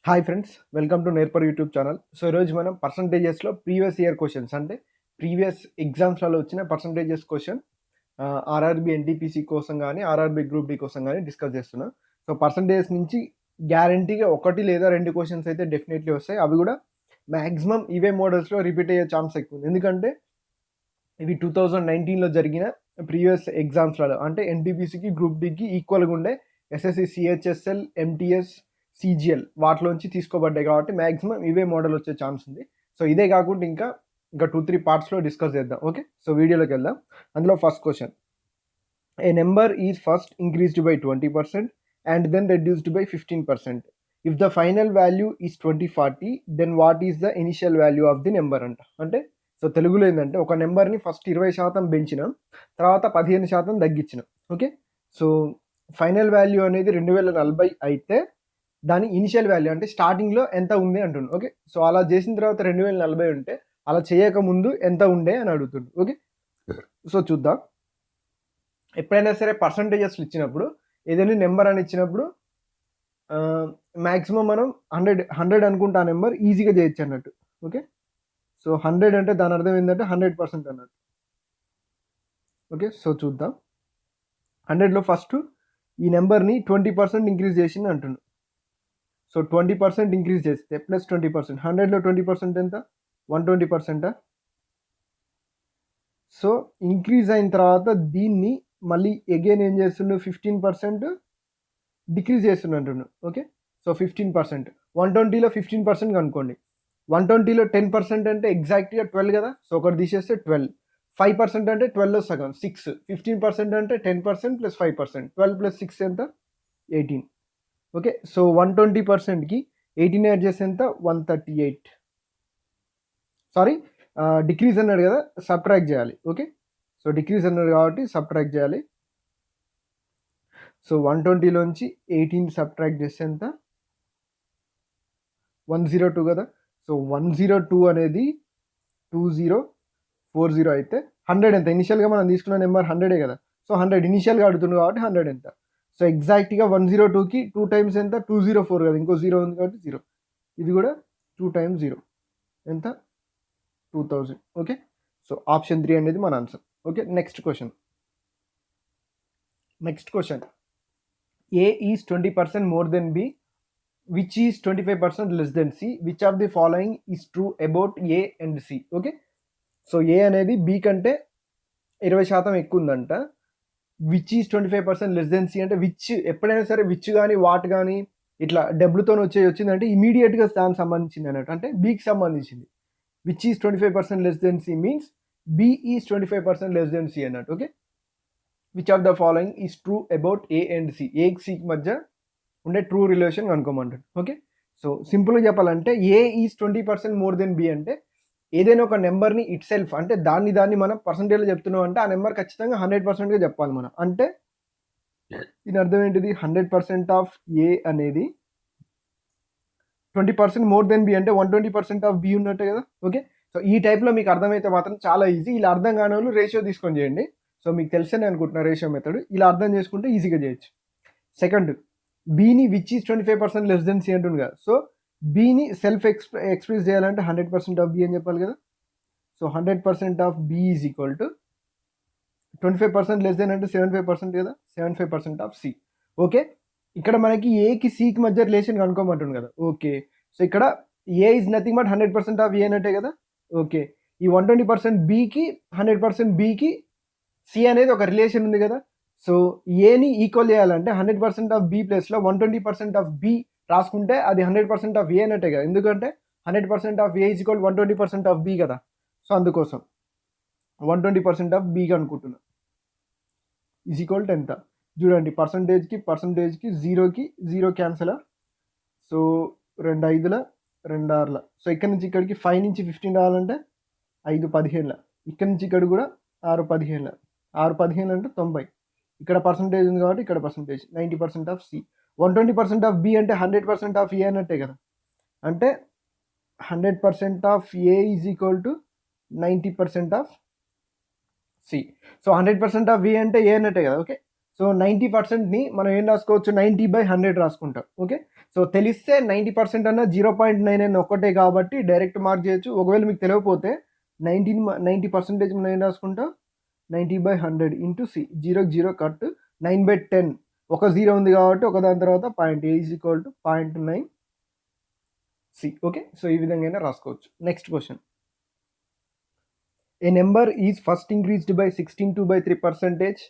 Hi friends, welcome to నేర్పర్ YouTube channel. So ఈరోజు మనం పర్సంటేజెస్లో ప్రీవియస్ ఇయర్ క్వశ్చన్స్ అంటే ప్రీవియస్ ఎగ్జామ్స్లలో వచ్చిన పర్సంటేజెస్ క్వశ్చన్ ఆర్ఆర్బి ఎన్టీపీసీ కోసం కానీ ఆర్ఆర్బి గ్రూప్ డి కోసం కానీ డిస్కస్ చేస్తున్నాం. సో పర్సంటేజెస్ నుంచి గ్యారంటీగా ఒకటి లేదా రెండు క్వశ్చన్స్ అయితే డెఫినెట్లీ వస్తాయి. అవి కూడా మ్యాక్సిమం ఇవే మోడల్స్లో రిపీట్ అయ్యే ఛాన్స్ ఎక్కువ ఉంది. ఎందుకంటే ఇవి 2019లో జరిగిన ప్రీవియస్ ఎగ్జామ్స్లలో అంటే ఎన్టీపీసీకి గ్రూప్ డికి ఈక్వల్గా ఉండే ఎస్ఎస్సి సిహెచ్ఎస్ఎల్ ఎంటీఎస్ సిజిఎల్ వాటిలోంచి తీసుకోబడ్డాయి కాబట్టి మ్యాక్సిమం ఇవే మోడల్ వచ్చే ఛాన్స్ ఉంది. సో ఇదే కాకుండా ఇంకా 2-3 పార్ట్స్లో డిస్కస్ చేద్దాం. ఓకే, సో వీడియోలోకి వెళ్దాం. అందులో first question, a number is first increased by 20% and then reduced by 15%. If the final value is 2040 then what is the initial value of the number అంట. అంటే సో తెలుగులో ఏంటంటే ఒక నెంబర్ని ఫస్ట్ 20% పెంచినాం, తర్వాత 15% తగ్గించినాం. ఓకే, సో ఫైనల్ వాల్యూ అనేది 2040 అయితే దాని ఇనిషియల్ వాల్యూ అంటే స్టార్టింగ్లో ఎంత ఉంది అంటుండు. ఓకే, సో అలా చేసిన తర్వాత 2040 ఉంటే అలా చేయకముందు ఎంత ఉండే అని అడుగుతుండు. ఓకే, సో చూద్దాం. ఎప్పుడైనా సరే పర్సంటేజెస్లు ఇచ్చినప్పుడు ఏదైనా నెంబర్ అని ఇచ్చినప్పుడు మ్యాక్సిమం మనం 100 అనుకుంటే ఆ నెంబర్ ఈజీగా చేయొచ్చు అన్నట్టు. ఓకే, సో 100 అంటే దాని అర్థం ఏంటంటే 100% అన్నట్టు. ఓకే, సో చూద్దాం. 100లో ఫస్ట్ ఈ నెంబర్ని 20% ఇంక్రీజ్ చేసింది అంటుండు. సో 20% ఇంక్రీజ్ చేస్తే ప్లస్ 20%, 100లో 20% ఎంత? 120%. సో ఇంక్రీజ్ అయిన తర్వాత దీన్ని మళ్ళీ అగైన్ ఏం చేస్తుండు, 15% డిక్రీజ్ చేస్తున్నట్టుండు. ఓకే, సో 15%, 120లో 15% కనుక్కోండి. 120లో 10% అంటే ఎగ్జాక్ట్గా 12 కదా. సో ఒకటి తీసేస్తే 12, 5% అంటే 12లో సగం 6, 15% అంటే 10% ప్లస్ 5%, 12 ప్లస్ 6 ఎంత? 18. ఓకే, సో 120%కి 18 యాడ్ చేస్తే ఎంత? 138. సారీ, డిక్రీజ్ అన్నాడు కదా, సబ్ట్రాక్ట్ చేయాలి. ఓకే, సో డిక్రీజ్ అన్నాడు కాబట్టి సబ్ట్రాక్ట్ చేయాలి. సో 120లోంచి 18 సబ్ట్రాక్ట్ చేస్తే ఎంత? 102 కదా. సో 102 అనేది 2040 అయితే 100 ఎంత? ఇనిషియల్గా మనం తీసుకున్న నెంబర్ 100 కదా. సో 100 ఇనిషియల్గా అడుగుతుంది కాబట్టి 100 ఎంత? సో ఎగ్జాక్ట్గా 102కి 2 టైమ్స్ ఎంత? 204 కదా, ఇంకో 0 ఉంది కాబట్టి 0. ఇది కూడా 2 టైమ్స్ 0 ఎంత? 2000. ఓకే, సో ఆప్షన్ 3 అనేది మన answer. Okay, next question. A is 20% more than B which is 25% less than C. Which of the following is true about A and C. Okay, so A అనేది B కంటే 20% ఎక్కువ ఉందంట. Which is 25% less than C అంటే which, ఎప్పుడైనా సరే which కానీ what కానీ ఇట్లా డబ్ల్యూతో వచ్చిందంటే ఇమీడియట్గా దానికి సంబంధించింది అన్నట్టు, అంటే బీకి సంబంధించింది. Which is 25% less than C means B is 25% less than C అన్నట్టు. Okay, which of the following is true about A and C. ఏకి సికి మధ్య ఉండే ట్రూ రిలేషన్ కనుక్కోమంటాడు. ఓకే, సో సింపుల్గా చెప్పాలంటే A is 20% more than B అంటే ఏదైనా ఒక నెంబర్ని ఇట్ సెల్ఫ్ అంటే దాన్ని మనం పర్సంటేజ్లో చెప్తున్నాం అంటే ఆ నెంబర్ ఖచ్చితంగా 100%గా చెప్పాలి మనం. అంటే దీని అర్థం ఏంటిది? 100% ఆఫ్ ఏ అనేది 20% మోర్ దెన్ బి అంటే 120% ఆఫ్ బి ఉన్నట్టే కదా. ఓకే, సో ఈ టైప్లో మీకు అర్థమైతే మాత్రం చాలా ఈజీ. ఇలా అర్థం కాని వాళ్ళు రేషియో తీసుకొని చేయండి. సో మీకు తెలిసే అనుకుంటున్నా రేషియో మెథడ్. ఇలా అర్థం చేసుకుంటే ఈజీగా చేయొచ్చు. సెకండ్, బీని which is 25% less than C అంటుంది కదా. సో బీని సెల్ఫ్ ఎక్స్ప్రెస్ చేయాలంటే 100% ఆఫ్ బి అని చెప్పాలి కదా. So 100% of B is equal to 25% less than అంటే 75% కదా. 75% ఆఫ్ సి. ఓకే, ఇక్కడ మనకి ఏకి సికి మధ్య రిలేషన్ కనుక్కోమంటుంది కదా. ఓకే, సో ఇక్కడ ఏ is nothing but 100% of A అన్నట్టే కదా. ఓకే, ఈ 120% బీకి 100% బీకి సి అనేది ఒక రిలేషన్ ఉంది కదా. సో ఏని ఈక్వల్ చేయాలంటే 100% ఆఫ్ బి ప్లేస్లో 120% ఆఫ్ బి రాసుకుంటే అది 100% ఆఫ్ ఏ అన్నట్టే కదా. ఎందుకంటే 100% of A is equal 120% of B కదా. సో అందుకోసం 120% ఆఫ్ బి అనుకుంటున్నా ఈజ్ ఈక్వల్ టు ఎంత? చూడండి, పర్సంటేజ్కి జీరోకి 0 క్యాన్సలా. సో 2 5ల 2 6ల. సో ఇక్కడ నుంచి ఇక్కడికి 5 నుంచి 15 రావాలంటే 5 15ల. ఇక్కడ నుంచి ఇక్కడ కూడా 6 15ల. 6 15 అంటే 90. ఇక్కడ పర్సంటేజ్ ఉంది కాబట్టి ఇక్కడ percentage 90% of C. 120% of B అంటే 100% ఆఫ్ ఏ అన్నట్టే కదా. అంటే 100% of A is equal to 90% of C. So 100% of B అంటే ఏ అన్నట్టే కదా. ఓకే, సో 90%ని మనం ఏం రాసుకోవచ్చు, 90/100 రాసుకుంటాం. ఓకే, సో తెలిస్తే 90% అన్న 0.99 ఒక్కటే కాబట్టి డైరెక్ట్ మార్క్ చేయొచ్చు. ఒకవేళ మీకు తెలియకపోతే 90% మనం ఏం రాసుకుంటాం, 90/100 ఇంటూ సి, 0కి 0 కట్, 9/10 ఒక 0 ఉంది కాబట్టి ఒక దాని తర్వాత point, A is equal to 0.9 C. Okay, so ఈ విధంగా అయినా రాసుకోవచ్చు. Next question, a number is first increased by 16/3%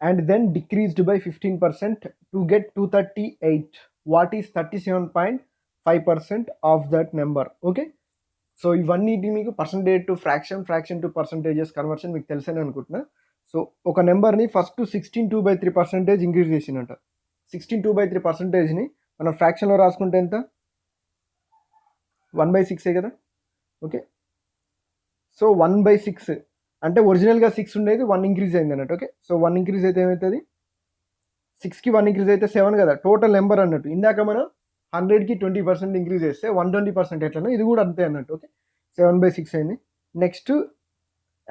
and then decreased by 15% to get 238. What is 37.5% of that number? Okay, so ఇవన్నీ మీకు percentage to fraction, fraction to percentages conversion మీకు తెలుసని అనుకుంటున్నా. So ఒక నెంబర్ని ఫస్ట్ 16/3% ఇంక్రీజ్ చేసిందంట. 16/3%ని మనం ఫ్రాక్షన్లో రాసుకుంటే ఎంత, 1/6 కదా. ఓకే, సో 1/6 అంటే ఒరిజినల్గా 6 ఉండేది 1 ఇంక్రీజ్ అయింది అన్నట్టు. ఓకే, సో 1 ఇంక్రీజ్ అయితే ఏమవుతుంది, 6కి 1 ఇంక్రీజ్ అయితే 7 కదా టోటల్ నెంబర్ అన్నట్టు. ఇందాక మనం 100కి 20% ఇంక్రీజ్ చేస్తే 120% ఎట్లనో ఇది కూడా అంతే అన్నట్టు. ఓకే, 7/6 అయింది. Next,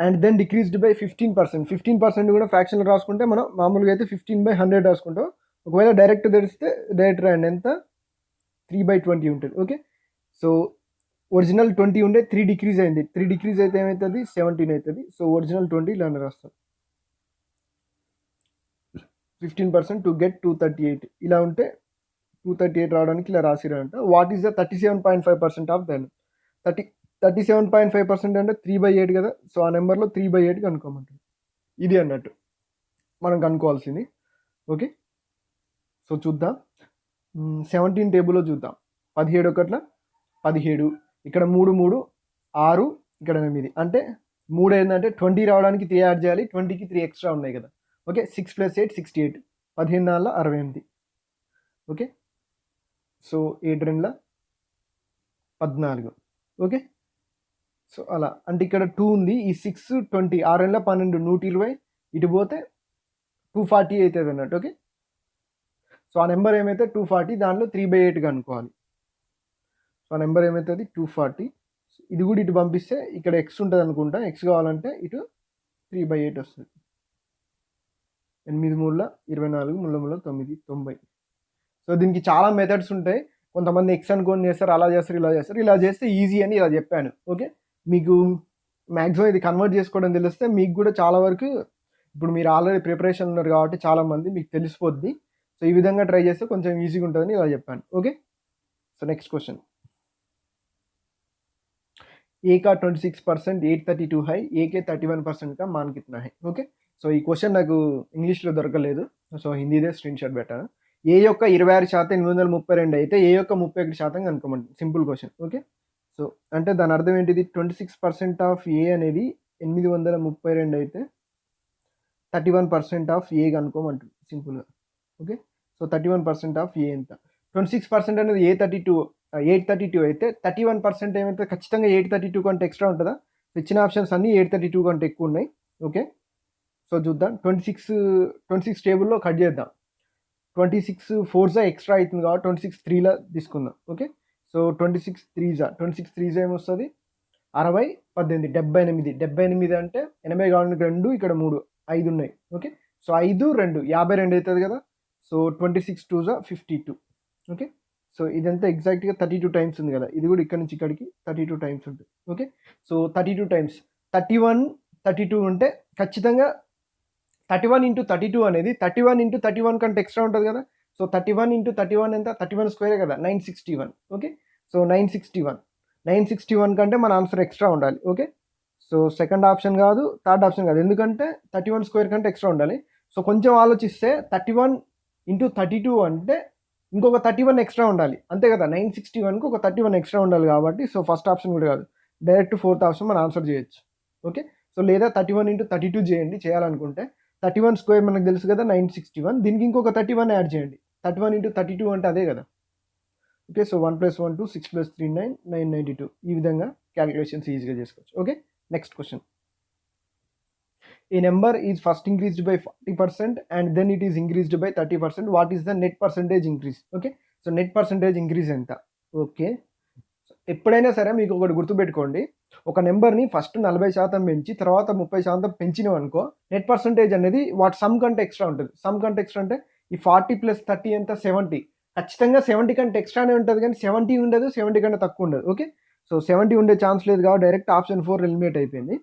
and then decreased by 15%. 15% కూడా ఫ్రాక్షన్లో రాసుకుంటే మనం మామూలుగా అయితే 15/100 రాసుకుంటాం. ఒకవేళ డైరెక్ట్ తెలిస్తే డైరెక్ట్ రాయండి, ఎంత, 3/20 ఉంటుంది. ఓకే, సో ఒరిజినల్ 20 ఉండే 3 డిక్రీజ్ అయింది. 3 డిక్రీజ్ అయితే ఏమవుతుంది, 17 అవుతుంది. సో ఒరిజినల్ 20 ఇలా రాస్తాం. 15% టు గెట్ 238 ఇలా ఉంటే 238 రావడానికి ఇలా రాసిరంట. What is the 37.5% of then, 37.5% అంటే 3/8 కదా. సో ఆ నెంబర్లో 3/8 కనుక్కోమంటుంది. ఇది అన్నట్టు మనం కనుక్కోవాల్సింది. ఓకే, సో చూద్దాం. 17 టేబుల్లో చూద్దాం. 17 ఒకట్ల 17, ఇక్కడ 3 3 6, ఇక్కడ 8, అంటే 3 ఏంటంటే 20 రావడానికి 3 యాడ్ చేయాలి. 20కి 3 ఎక్స్ట్రా ఉన్నాయి కదా. Okay, 6 + 8 68, 15 4 68. Okay, so 7 2 14. Okay, so అలా అంటే ఇక్కడ 2 ఉంది, ఈ 6 20, 6 2 12, 120, ఇటు పోతే 240 అవుతుంది అన్నట్టు. ఓకే, సో ఆ నెంబర్ ఏమైతే 240, దానిలో 3/8 కనుక్కోవాలి. సో ఆ నెంబర్ ఏమవుతుంది 240. ఇది కూడా ఇటు పంపిస్తే ఇక్కడ ఎక్స్ ఉంటుంది అనుకుంటా. ఎక్స్ కావాలంటే ఇటు 3/8 వస్తుంది. 8 3 24, 3 9 90. సో దీనికి చాలా మెథడ్స్ ఉంటాయి. కొంతమంది ఎక్స్ అనుకొని చేస్తారు, అలా చేస్తారు, ఇలా చేస్తారు. ఇలా చేస్తే ఈజీ అని ఇలా చెప్పాను. ఓకే, మీకు మ్యాక్సిమం ఇది కన్వర్ట్ చేసుకోవడం తెలిస్తే మీకు కూడా చాలా వరకు, ఇప్పుడు మీరు ఆల్రెడీ ప్రిపరేషన్ ఉన్నారు కాబట్టి చాలామంది మీకు తెలిసిపోద్ది. సో ఈ విధంగా ట్రై చేస్తే కొంచెం ఈజీగా ఉంటుందని ఇలా చెప్పాను. ఓకే, సో నెక్స్ట్ క్వశ్చన్, ए का 26%, 832 है, ए के 31% का मान कितना है? ఓకే, సో ఈ క్వశ్చన్ నాకు ఇంగ్లీష్లో దొరకలేదు, సో హిందీదే స్క్రీన్ షాట్ పెట్టాను. ఏ యొక్క 26% 832 అయితే ఏ యొక్క 31% కనుక్కోమంటుంది. Simple question. ఓకే, సో అంటే దాని అర్థం ఏంటిది, 26% ఆఫ్ ఏ అనేది 832 అయితే 31% ఆఫ్ ఏ కనుక్కోమంటుంది సింపుల్గా. ఓకే, సో 31% ఆఫ్ ఏ ఎంత, 26% అనేది 832 అయితే 31% ఏమైతే ఖచ్చితంగా 832 కంటే ఎక్స్ట్రా ఉంటుందా. ఇచ్చిన ఆప్షన్స్ అన్నీ 832 కంటే ఎక్కువ ఉన్నాయి. ఓకే, సో చూద్దాం. 26 టేబుల్లో కట్ చేద్దాం. 26 4 ఎక్స్ట్రా అవుతుంది కాబట్టి 26 3 తీసుకుందాం. ఓకే, సో 26 3 ఏమొస్తుంది, 60 18 78. 78 అంటే 80 కావాలి, 2 ఇక్కడ 3 5 ఉన్నాయి. ఓకే, సో 5 2 52 అవుతుంది కదా. సో 26 2 52. ఓకే, సో ఇదంతా ఎగ్జాక్ట్గా 32 టైమ్స్ ఉంది కదా. ఇది కూడా ఇక్కడ నుంచి ఇక్కడికి 32 టైమ్స్ ఉంటుంది. ఓకే, సో 32 టైమ్స్ 31 32 ఉంటే ఖచ్చితంగా 31 × 32 అనేది 31 × 31 కంటే ఎక్స్ట్రా ఉంటుంది కదా. సో 31 × 31 ఎంత, 31 స్క్వేరే కదా, 961. ఓకే, సో 961 కంటే మన ఆన్సర్ ఎక్స్ట్రా ఉండాలి. ఓకే, సో సెకండ్ ఆప్షన్ కాదు, థర్డ్ ఆప్షన్ కాదు, ఎందుకంటే 31 స్క్వేర్ కంటే ఎక్స్ట్రా ఉండాలి. సో కొంచెం ఆలోచిస్తే 31 × 32 అంటే ఇంకొక 31 ఎక్స్ట్రా ఉండాలి, అంతే కదా. 961కి ఒక 31 ఎక్స్ట్రా ఉండాలి కాబట్టి సో ఫస్ట్ ఆప్షన్ కూడా కాదు, డైరెక్ట్ ఫోర్త్ ఆప్షన్ మనం ఆన్సర్ చేయొచ్చు. ఓకే, సో లేదా 31 × 32 చేయండి చేయాలనుకుంటే. 31 స్క్వేర్ మనకు తెలుసు కదా 961, దీనికి ఇంకొక 31 యాడ్ చేయండి. 31 × 32 అంటే అదే కదా. Okay, so 1 + 1 2, 6 + 3 9, 992. ఈ విధంగా క్యాలిక్యులేషన్స్ ఈజీగా చేసుకోవచ్చు. Okay, next question, a number is first increased by 40% and then it is increased by 30%. What is the net percentage increase? Okay, so net percentage increase ఎంత. ఓకే, ఎప్పుడైనా సరే మీకు ఒకటి గుర్తుపెట్టుకోండి, ఒక నెంబర్ని ఫస్ట్ 40% పెంచి తర్వాత 30% పెంచినావు అనుకో, నెట్ పర్సంటేజ్ అనేది వాటి సమ్ కంటే ఎక్స్ట్రా ఉంటుంది. సమ్ కంటే ఎక్స్ట్రా అంటే ఈ 40 + 30 ఎంత 70. ఖచ్చితంగా 70 కంటే ఎక్స్ట్రానే ఉంటుంది కానీ 70 ఉండదు, 70 కంటే తక్కువ ఉండదు. ఓకే, సో 70 ఉండే ఛాన్స్ లేదు కాబట్టి డైరెక్ట్ ఆప్షన్ 4 ఎలిమినేట్ అయిపోయింది.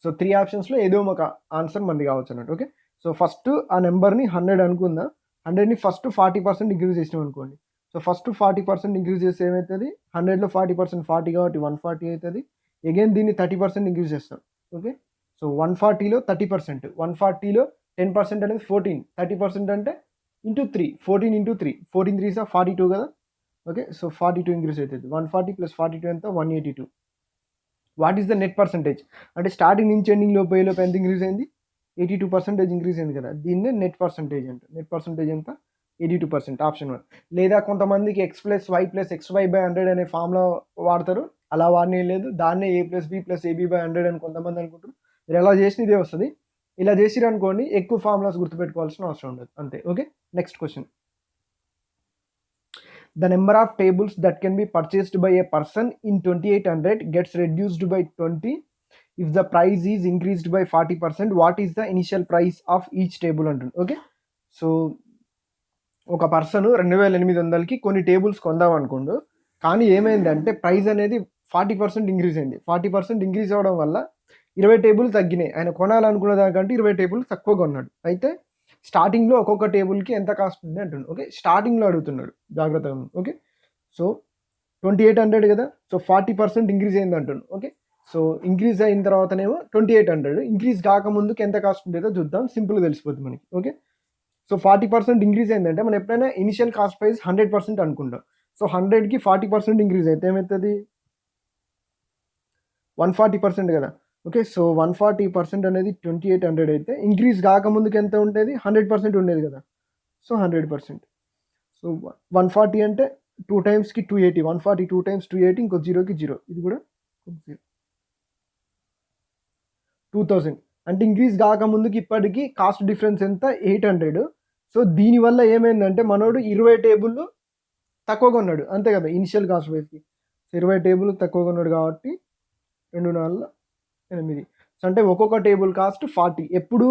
సో 3 ఆప్షన్స్లో ఏదో ఒక ఆన్సర్ మనది కావచ్చు అన్నట్టు. ఓకే, సో ఫస్ట్ ఆ నెంబర్ని 100 అనుకుందాం. 100ని ఫస్ట్ 40% ఇంక్రీజ్ చేసినాం అనుకోండి. సో ఫస్ట్ 40% ఇంక్రీజ్ చేస్తే ఏమవుతుంది, 100లో 40% 40 కాబట్టి 140 అవుతుంది. అగైన్ దీన్ని 30% ఇంక్రీజ్ చేస్తాం. ఓకే, సో 140లో 30%, 140లో 10% అనేది 14, 30% అంటే ఇంటూ 3, 14 ఇంటూ 3, 14 3 42 కదా. ఓకే, సో 42 ఇంక్రీజ్ అవుతుంది. 140 + 42 ఎంత 182. What is the net percentage అంటే స్టార్టింగ్ నుంచి ఎండింగ్ లోపు ఎంత ఇంక్రీజ్ అయింది, 82% ఇంక్రీజ్ అయింది కదా. దీన్నే నెట్ పర్సంటేజ్ అంటే. నెట్ పర్సంటేజ్ ఎంత 82%, ఆప్షన్ 1. లేదా కొంతమందికి x+y+xy/100 అనే ఫార్ములా వాడతారు, అలా వాడనే లేదు. దాన్నే a+b+ab/100 అని కొంతమంది అనుకుంటారు. మీరు ఎలా చేసిన ఇదే వస్తుంది. ఇలా చేసిరు అనుకోండి, ఎక్కువ ఫార్ములాస్ గుర్తుపెట్టుకోవాల్సిన అవసరం ఉండదు అంతే. Okay, next question. The number of tables that can be purchased by a person in 2800 gets reduced by 20 if the price is increased by 40%. What is the initial price of each table అంటుంది. Okay, so ఒక person 2800కి కొన్ని tables కొందాం అనుకోండు. కానీ ఏమైందంటే price అనేది 40% increase అయింది. 40% increase అవ్వడం వల్ల 20 టేబుల్ తగ్గినాయి. ఆయన కొనాలనుకున్న దానికంటే 20 టేబుల్ తక్కువ కొన్నాడు. అయితే స్టార్టింగ్లో ఒక్కొక్క టేబుల్కి ఎంత కాస్ట్ ఉంది అంటుండు. ఓకే, స్టార్టింగ్లో అడుగుతున్నాడు, జాగ్రత్తగా ఉంది. ఓకే, సో 2800 కదా, సో 40% ఇంక్రీజ్ అయింది అంటుండు. ఓకే, సో ఇంక్రీజ్ అయిన తర్వాతనేమో 2800, ఇంక్రీజ్ కాకముందుకు ఎంత కాస్ట్ ఉండేదో చూద్దాం, సింపుల్గా తెలిసిపోతుంది మనకి. ఓకే, సో 40% ఇంక్రీజ్ అయిందంటే మనం ఎప్పుడైనా ఇనిషియల్ కాస్ట్ ప్రైస్ 100% అనుకుంటాం. సో 100కి 40% ఇంక్రీజ్ అయితే ఏమవుతుంది, 140% కదా. ఓకే, సో 140% అనేది 2800 అయితే ఇంక్రీజ్ కాకముందుకు ఎంత ఉండేది, 100% ఉండేది కదా. సో 100%. సో 140 అంటే 2 టైమ్స్కి 280, 140 2 టైమ్స్ 280, ఇంకో 0కి 0, ఇది కూడా 2000. అంటే ఇంక్రీజ్ కాకముందుకి ఇప్పటికి కాస్ట్ డిఫరెన్స్ ఎంత 800. సో దీనివల్ల ఏమైందంటే మనోడు 20 టేబుల్ తక్కువగా ఉన్నాడు అంతే కదా ఇనిషియల్ కాస్ట్ ప్రైస్కి. సో 20 టేబుల్ తక్కువగా ఉన్నాడు కాబట్టి 2 4 8. సో అంటే ఒక్కొక్క టేబుల్ కాస్ట్ 40 ఎప్పుడు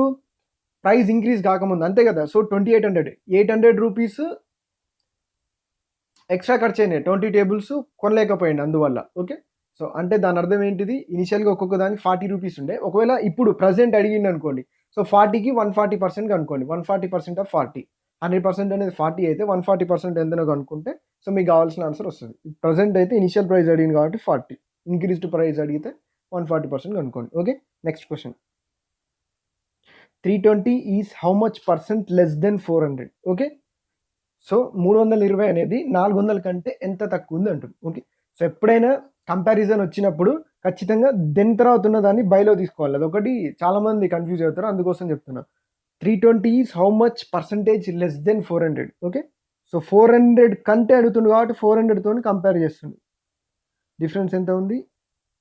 ప్రైస్ ఇంక్రీజ్ కాకముందు అంతే కదా. సో 2800, 800 రూపీస్ ఎక్స్ట్రా ఖర్చు అయినాయి, 20 టేబుల్స్ కొనలేకపోయింది అందువల్ల. ఓకే, సో అంటే దాని అర్థం ఏంటిది, ఇనిషియల్గా ఒక్కొక్క దానికి 40 రూపీస్ ఉండే, ఒకవేళ ఇప్పుడు ప్రజెంట్ అడిగింది అనుకోండి, సో 40కి 140% కనుక్కోండి. 140% ఆఫ్ 40, 100% అనేది 40 అయితే 140% ఎంతనో కనుక్కుంటే సో మీకు కావాల్సిన ఆన్సర్ వస్తుంది. ప్రజెంట్ అయితే ఇనిషియల్ ప్రైస్ అడిగింది కాబట్టి 40, ఇంక్రీజ్డ్ ప్రైస్ అడిగితే 140% కనుక్కోండి. Okay, next question. 320 is how much percent less then 400. Okay, so 320 అనేది 400 కంటే ఎంత తక్కువ ఉంది అంటుంది. ఓకే, సో ఎప్పుడైనా కంపారిజన్ వచ్చినప్పుడు ఖచ్చితంగా దెన్ తర్వాత ఉన్న దాన్ని బైలో తీసుకోవాలి. అదొకటి చాలామంది కన్ఫ్యూజ్ అవుతారు, అందుకోసం చెప్తున్నా. 320 is how much percentage less then 400. Okay, so 400 కంటే అడుగుతుంది కాబట్టి 400తో కంపేర్ చేస్తుంది. డిఫరెన్స్ ఎంత ఉంది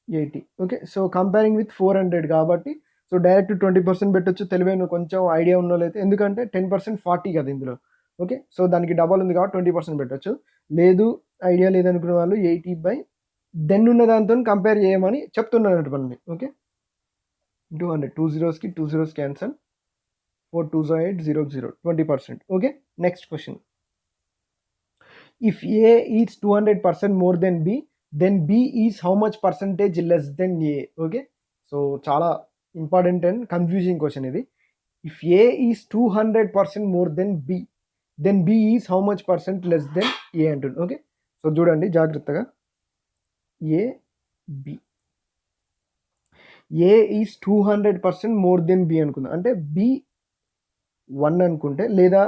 80. ఓకే, సో కంపేరింగ్ విత్ 400 కాబట్టి సో డైరెక్ట్ 20% పెట్టొచ్చు. తెలివైన కొంచెం ఐడియా ఉన్న వాళ్ళైతే, ఎందుకంటే 10% 40 కదా ఇందులో. ఓకే, సో దానికి డబల్ ఉంది కాబట్టి 20% పెట్టచ్చు. లేదు ఐడియా లేదనుకునే వాళ్ళు 80 దెన్ ఉన్న దాంతో కంపేర్ చేయమని చెప్తున్నట్టు మనల్ని. Okay, 200, 2 zeros 2 zeros cancel, 4 2 8 0 0, 20%. Okay, next question. If A is 200% more than B, then B is how much percentage less than A. Okay, so చాలా ఇంపార్టెంట్ అండ్ కన్ఫ్యూజింగ్ క్వశ్చన్ ఇది. If A is 200% more than B, then B is how much percent less than A అంటుంది. Okay, so చూడండి జాగ్రత్తగా. A B, A is 200% more than B అనుకుందాం. అంటే B 1 అనుకుంటే, లేదా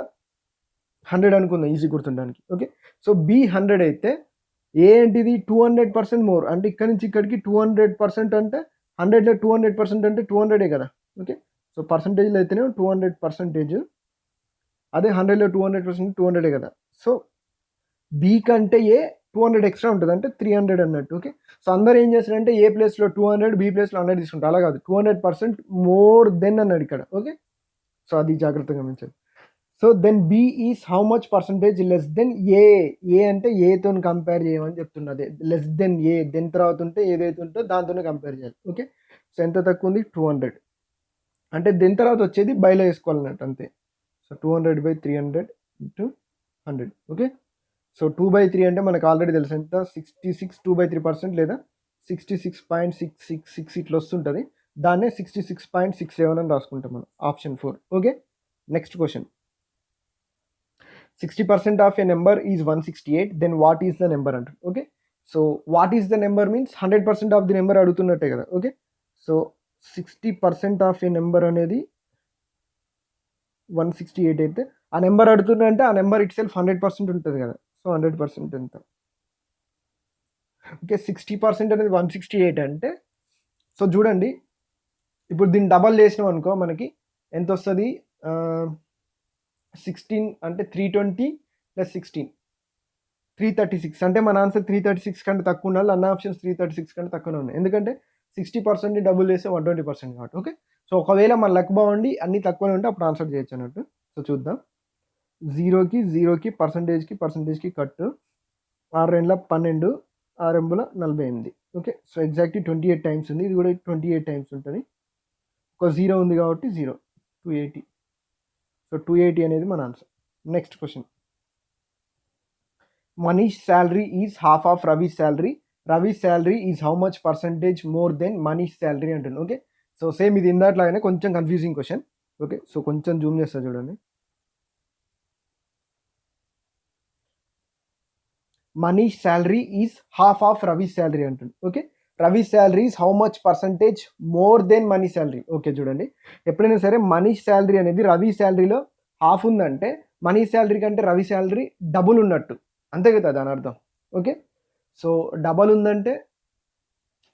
100 అనుకుందాం ఈజీ గుర్తుండడానికి. ఓకే, సో బి 100 అయితే ఏ ఏంటిది 200% మోర్, అంటే ఇక్కడ నుంచి ఇక్కడికి 200% అంటే 100లో 200% అంటే 200 కదా. ఓకే, సో పర్సంటేజ్లో అయితేనే 200%, అదే 100లో 200% 200 కదా. సో బి కంటే ఏ 200 ఎక్స్ట్రా ఉంటుంది, అంటే 300 అన్నట్టు. ఓకే, సో అందరు ఏం చేస్తారంటే ఏ ప్లేస్లో 200, బి ప్లేస్లో 100 తీసుకుంటారు. అలా కాదు, 200% మోర్ దెన్ అన్నాడు ఇక్కడ. ఓకే, సో అది జాగ్రత్తగా గమనించండి. So then B is how much percentage less than A. A అంటే ఏతో కంపేర్ చేయమని చెప్తున్నది. లెస్ దెన్ ఏ, దెన్ తర్వాత ఉంటే ఏదైతే ఉంటుందో దాంతోనే కంపేర్ చేయాలి. ఓకే, సో ఎంత తక్కువ ఉంది 200 అంటే దెన్ తర్వాత వచ్చేది బైలో వేసుకోవాలన్నట్టు అంతే. So 200/300 into 100. ఓకే, సో 2/3 అంటే మనకు ఆల్రెడీ తెలుసు ఎంత, 66 2/3% లేదా 66.666 ఇట్లా వస్తుంటుంది. దాన్నే 66.67 అని రాసుకుంటాం మనం, option 4. Okay, next question. 60% of a number is 168, then what is the number అంటారు. Okay, so what is the number means 100% of the number అడుగుతున్నట్టే కదా. Okay, so 60% of a number అనేది 168 అయితే ఆ నెంబర్ అడుగుతుందంటే ఆ నెంబర్ ఇట్ సెల్ఫ్ 100% ఉంటుంది కదా. So 100% ఎంత? ఓకే, 60% అనేది 168 అంటే, సో చూడండి ఇప్పుడు దీన్ని డబల్ చేసినాం అనుకో మనకి ఎంత వస్తుంది, 16 అంటే 320 + 16 336. అంటే మన ఆన్సర్ 336 కంటే తక్కువ ఉండాలి. అన్న ఆప్షన్స్ 336 కంటే తక్కువనే ఉన్నాయి, ఎందుకంటే 60% డబుల్ చేస్తే 120% కాబట్టి. ఓకే, సో ఒకవేళ మన లక్ బాగుండి అన్ని తక్కువనే ఉంటే అప్పుడు ఆన్సర్ చేయొచ్చు అన్నట్టు. సో చూద్దాం. 0కి 0కి పర్సంటేజ్కి కట్టు, 6 2 12, 6 8 48. ఓకే, సో ఎగ్జాక్ట్లీ 28 టైమ్స్ ఉంది. ఇది కూడా 28 టైమ్స్ ఉంటుంది. ఒక 0 ఉంది కాబట్టి 0, 280. సో 280 అనేది మన answer. Next question. Manish salary is half of Ravi's salary. Ravi's salary is how much percentage more than Manish salary అంటుంది. ఓకే, సో సేమ్ ఇది ఇందాట్లాగానే కొంచెం కన్ఫ్యూజింగ్ క్వశ్చన్. ఓకే, సో కొంచెం జూమ్ చేస్తా చూడండి. Manish salary is half of Ravi's salary అంటుంది. Okay, Ravi's salary is how much percentage more than Mani salary. Okay చూడండి, ఎప్పుడైనా సరే మనీష్ శాలరీ అనేది రవి శాలరీలో హాఫ్ ఉందంటే మనీ శాలరీ కంటే రవి శాలరీ డబుల్ ఉన్నట్టు, అంతే కదా దాని అర్థం. ఓకే, సో డబల్ ఉందంటే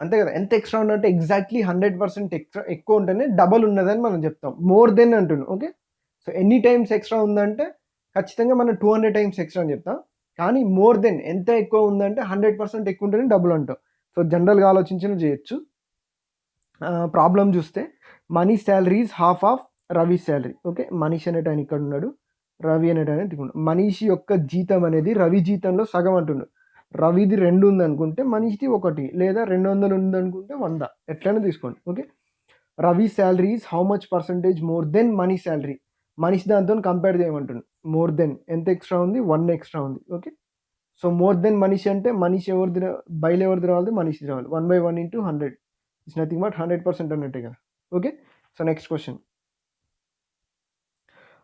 అంతే కదా, ఎంత ఎక్స్ట్రా ఉన్నట్టు ఎగ్జాక్ట్లీ 100% ఎక్స్ట్రా ఎక్కువ ఉంటేనే డబల్ ఉన్నదని మనం చెప్తాం. మోర్ దెన్ అంటున్నాం. ఓకే, సో ఎన్ని టైమ్స్ ఎక్స్ట్రా ఉందంటే ఖచ్చితంగా మనం 200 టైమ్స్ ఎక్స్ట్రా అని చెప్తాం. కానీ మోర్ దెన్ ఎంత ఎక్కువ ఉందంటే 100% ఎక్కువ ఉంటేనే డబుల్ అంటాం. సో జనరల్గా ఆలోచించిన చేయొచ్చు. ప్రాబ్లం చూస్తే Mani salary is half of Ravi salary. Okay, Manish అనేట ఆయన ఇక్కడ ఉన్నాడు, రవి అనేట ఆయన ఇక్కడ. మనీష్ యొక్క జీతం అనేది రవి జీతంలో సగం అంటున్నాడు. రవిది 2 ఉందనుకుంటే మనీష్ది 1, లేదా 200 ఉందనుకుంటే 100, ఎట్లయినా తీసుకోండి. Okay, Ravi salary is how much percentage more than Mani salary. Manish దాంతో కంపేర్ చేయమంటుంది. మోర్ దెన్ ఎంత ఎక్స్ట్రా ఉంది, 1 ఎక్స్ట్రా ఉంది. Okay, so more than Manish అంటే మనీష్ ఎవరిది, బయలు ఎవరిది రావాలి, మనీష్ది రావాలి. 1/1 × 100 ఇట్స్ నథింగ్ బట్ 100% అన్నట్టే కదా. Okay, so next question.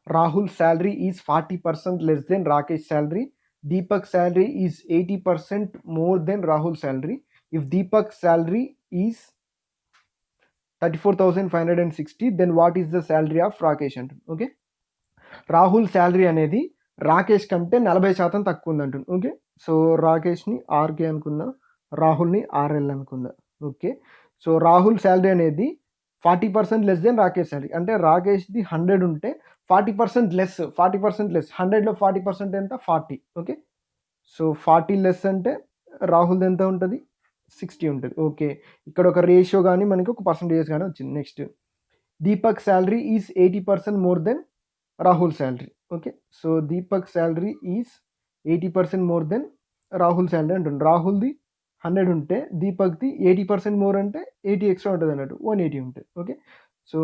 Rahul salary is 40% less than Rakesh salary. Deepak salary is 80% more than Rahul salary. If Deepak salary is 34,560, then what is the salary of Rakesh అంటుంది. ఓకే, రాహుల్ శాలరీ అనేది రాకేష్ కంటే 40% తక్కువ ఉంది అంటుంది. ఓకే, సో రాకేష్ని ఆర్కే అనుకుందాం, రాహుల్ని RL అనుకుందాం. ఓకే, సో రాహుల్ శాలరీ అనేది 40% less than Rakesh salary. అంటే రాకేష్ది 100 ఉంటే 40% లెస్, 100లో 40% ఎంత, 40. ఓకే, సో 40 లెస్ అంటే రాహుల్ది ఎంత ఉంటుంది, 60 ఉంటుంది. ఓకే, ఇక్కడ ఒక రేషియో కానీ మనకి ఒక పర్సంటేజ్ కానీ వచ్చింది. Next, Deepak salary is 80% more than Rahul salary. Okay, so Deepak salary is 80% more than Rahul salary అంటుంది. రాహుల్ది 100 ఉంటే దీపక్ది 80% మోర్ అంటే 80 ఎక్స్ట్రా ఉంటుంది అన్నట్టు, 180 ఉంటుంది. ఓకే, సో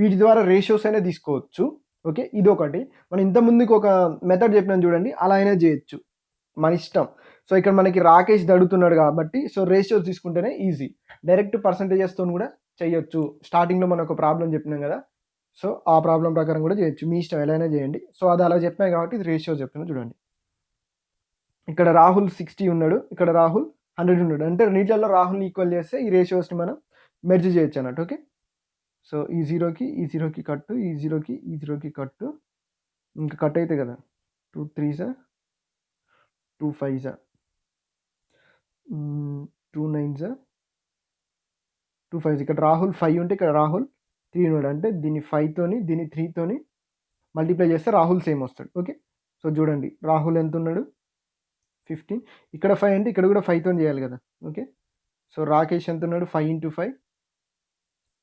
వీటి ద్వారా రేషియోస్ అయినా తీసుకోవచ్చు. ఓకే, ఇది ఒకటి. మనం ఇంత ముందుకు ఒక మెథడ్ చెప్పినాం చూడండి, అలా అయినా చేయొచ్చు, మన ఇష్టం. సో ఇక్కడ మనకి రాకేష్ అడుగుతున్నాడు కాబట్టి సో రేషియోస్ తీసుకుంటేనే ఈజీ. డైరెక్ట్ పర్సంటేజెస్తో కూడా చేయొచ్చు. స్టార్టింగ్లో మనం ఒక ప్రాబ్లం చెప్పినాం కదా, సో ఆ ప్రాబ్లం ప్రకారం కూడా చేయొచ్చు, మీ ఇష్టం ఎలా అయినా చేయండి. సో అది అలా చెప్పాయి కాబట్టి ఇది రేషియోస్ చెప్తున్నా చూడండి. ఇక్కడ రాహుల్ 60 ఉన్నాడు, ఇక్కడ రాహుల్ 100 ఉన్నాడు. అంటే రెండింటిలో రాహుల్ని ఈక్వల్ చేస్తే ఈ రేషియోస్ని మనం మెర్జ్ చేయొచ్చు అన్నట్టు. ఓకే, సో ఈ 0కి కట్టు, ఈ 0కి కట్టు, ఇంకా కట్ అయితే కదా 2 3s 2 5s 2 9s 2 5s. ఇక్కడ రాహుల్ 5 ఉంటే ఇక్కడ రాహుల్ 3 ఉన్నాడు. అంటే దీన్ని 5తోని దీన్ని 3తోని మల్టిప్లై చేస్తే రాహుల్ సేమ్ వస్తాడు. ఓకే, సో చూడండి రాహుల్ ఎంత ఉన్నాడు, 15. ఇక్కడ 5 అంటే ఇక్కడ కూడా 5తో చేయాలి కదా. ఓకే, సో రాకేష్ ఎంత ఉన్నాడు, 5 × 5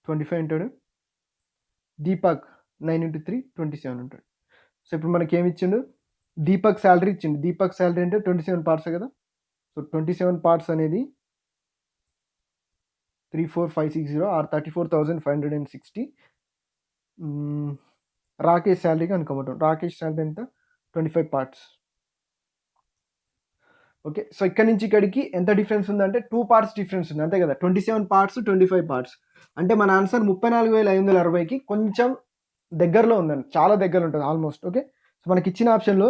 25 ఉంటాడు. దీపక్ 9 × 3 27 ఉంటాడు. సో ఇప్పుడు మనకి ఏమి ఇచ్చిండు, దీపక్ శాలరీ ఇచ్చిండు. దీపక్ శాలరీ అంటే 27 పార్ట్స్ కదా. సో 27 పార్ట్స్ అనేది 34560 ఆర్ 34,560. రాకేష్ శాలరీకి అనుకోమంటాం. రాకేష్ శాలరీ ఎంత, 25 పార్ట్స్. ఓకే, సో ఇక్కడ నుంచి ఇక్కడికి ఎంత డిఫరెన్స్ ఉందంటే 2 పార్ట్స్ డిఫరెన్స్ ఉంది అంతే కదా. 27 పార్ట్స్ 25 పార్ట్స్ అంటే మన ఆన్సర్ 34,560కి కొంచెం దగ్గరలో ఉందండి, చాలా దగ్గర ఉంటుంది ఆల్మోస్ట్. ఓకే, సో మనకి ఇచ్చిన ఆప్షన్లో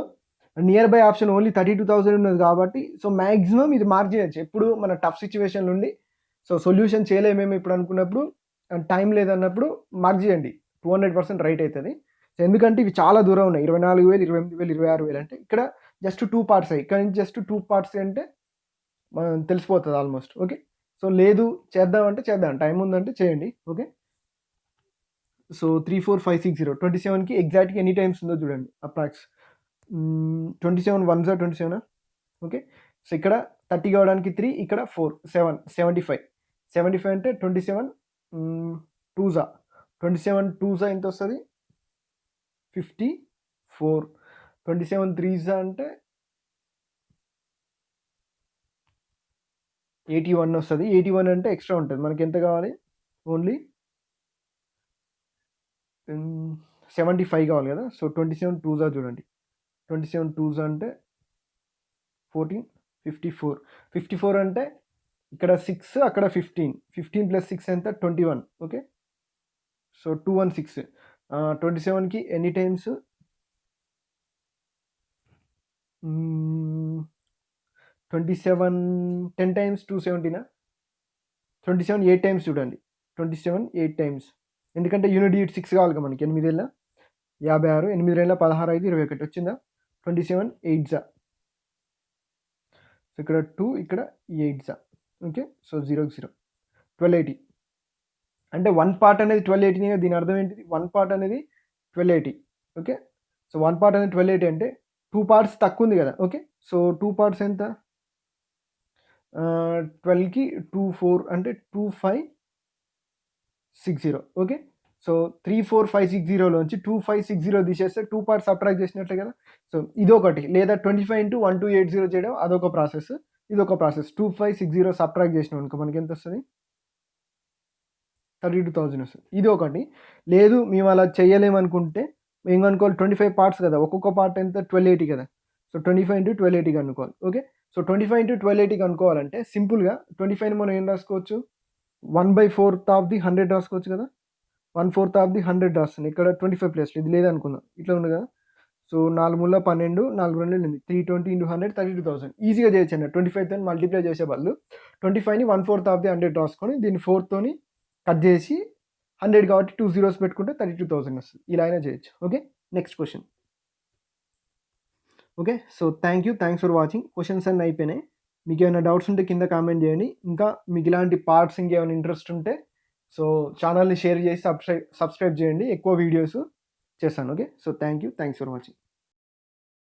నియర్ బై ఆప్షన్ ఓన్లీ 32,000 ఉన్నది కాబట్టి సో మ్యాక్సిమం ఇది మార్క్ చేయొచ్చు. ఎప్పుడు మన టఫ్ సిచ్యువేషన్ నుండి సో సొల్యూషన్ చేయలేమేమో ఇప్పుడు అనుకున్నప్పుడు, టైం లేదన్నప్పుడు మార్క్ చేయండి, 200% రైట్ అవుతుంది. సో ఎందుకంటే ఇవి చాలా దూరం ఉన్నాయి, 24,000, 28,000, 26,000 అంటే ఇక్కడ జస్ట్ 2 పార్ట్స్ అయ్యి, ఇక్కడ నుంచి జస్ట్ 2 పార్ట్స్ అంటే మనం తెలిసిపోతుంది ఆల్మోస్ట్. ఓకే, సో లేదు చేద్దామంటే చేద్దాం, టైం ఉందంటే చేయండి. ఓకే, సో 34560 27కి ఎగ్జాక్ట్గా ఎన్ని టైమ్స్ ఉందో చూడండి అప్రాక్స్. 27 1 27. ఓకే, సో ఇక్కడ 30 కావడానికి 3, ఇక్కడ 4 7 75 అంటే 27 2 27 2 ఎంత వస్తుంది, 54. 27 3 అంటే 81 వస్తుంది. 81 అంటే ఎక్స్ట్రా ఉంటుంది, మనకి ఎంత కావాలి, ఓన్లీ 75 కావాలి కదా. సో 27 2 చూడండి, 27 2 అంటే 14 54 అంటే ఇక్కడ 6 అక్కడ 15 ప్లస్ 6 ఎంత 21. Okay, so 216. 27కి ఎన్ని టైమ్స్, 27 10 టైమ్స్ 270. 27 8 టైమ్స్ చూడండి, 27 8 టైమ్స్, ఎందుకంటే యూనిట్ 6 కావాలి మనకి. 8 ఏళ్ళ 56, 8 ఏళ్ళ 16, 5 21 వచ్చిందా. 27 8 సో ఇక్కడ 2, ఇక్కడ 8. ఓకే, సో 0 0 1280 అంటే 1 పార్ట్ అనేది 1280. దీని అర్థం ఏంటిది, 1 పార్ట్ అనేది 1280. ఓకే, సో 1 పార్ట్ అనేది 1280 అంటే 2 పార్ట్స్ తక్కువ ఉంది కదా. ఓకే, సో 2 పార్ట్స్ ఎంత, 12కి 2 4 అంటే 2560. ఓకే, సో 34560లోంచి 2560 తీసేస్తే 2 పార్ట్స్ సబ్ట్రాక్ట్ చేసినట్లే కదా. సో ఇదొకటి, లేదా 25 into 1280 చేయడం అదొక ప్రాసెస్, ఇదొక ప్రాసెస్. 2560 సబ్ట్రాక్ట్ చేసినాం అనుకో మనకి ఎంత వస్తుంది, 32,000 వస్తుంది. ఇది ఒకటి. లేదు మేము అలా చేయలేమనుకుంటే ఏం కనుక్కోవాలి, 25 పార్ట్స్ కదా, ఒక్కొక్క పార్ట్ ఎంత 1280 కదా. సో 25 into 1280 అనుకోవాలి. ఓకే, సో 25 into 1280 అనుకోవాలంటే సింపుల్గా 25ని మనం ఏం రాసుకోవచ్చు, 1/4 ఆఫ్ ది 100 రాసుకోవచ్చు కదా. 1/4 ఆఫ్ ది 100 రాస్తుంది, ఇక్కడ 25 ప్లేస్లో ఇది లేదనుకుందాం, ఇట్లా ఉంది కదా. సో 4 మూల 12, 4 2 8, 320 into 100 32,000 ఈజీగా చేయొచ్చు అన్న. 25తో మల్టిప్లై చేసే వాళ్ళు 25ని 1/4 ఆఫ్ ది 100 రాసుకొని దీన్ని 4తోని కట్ చేసి 100 కాబట్టి 2 zeros పెట్టుకుంటే 32,000 వస్తుంది. ఇలా అయినా చేయొచ్చు. Okay, next question. Okay, so thanks for watching. Questions అన్నీ అయిపోయినాయి. మీకు ఏమైనా డౌట్స్ ఉంటే కింద కామెంట్ చేయండి. ఇంకా మీకు ఇలాంటి పార్ట్స్ ఇంకేమైనా ఇంట్రెస్ట్ ఉంటే సో ఛానల్ని షేర్ చేసి సబ్స్క్రైబ్ చేయండి, ఎక్కువ వీడియోస్ చేస్తాను. Okay, so thanks for watching.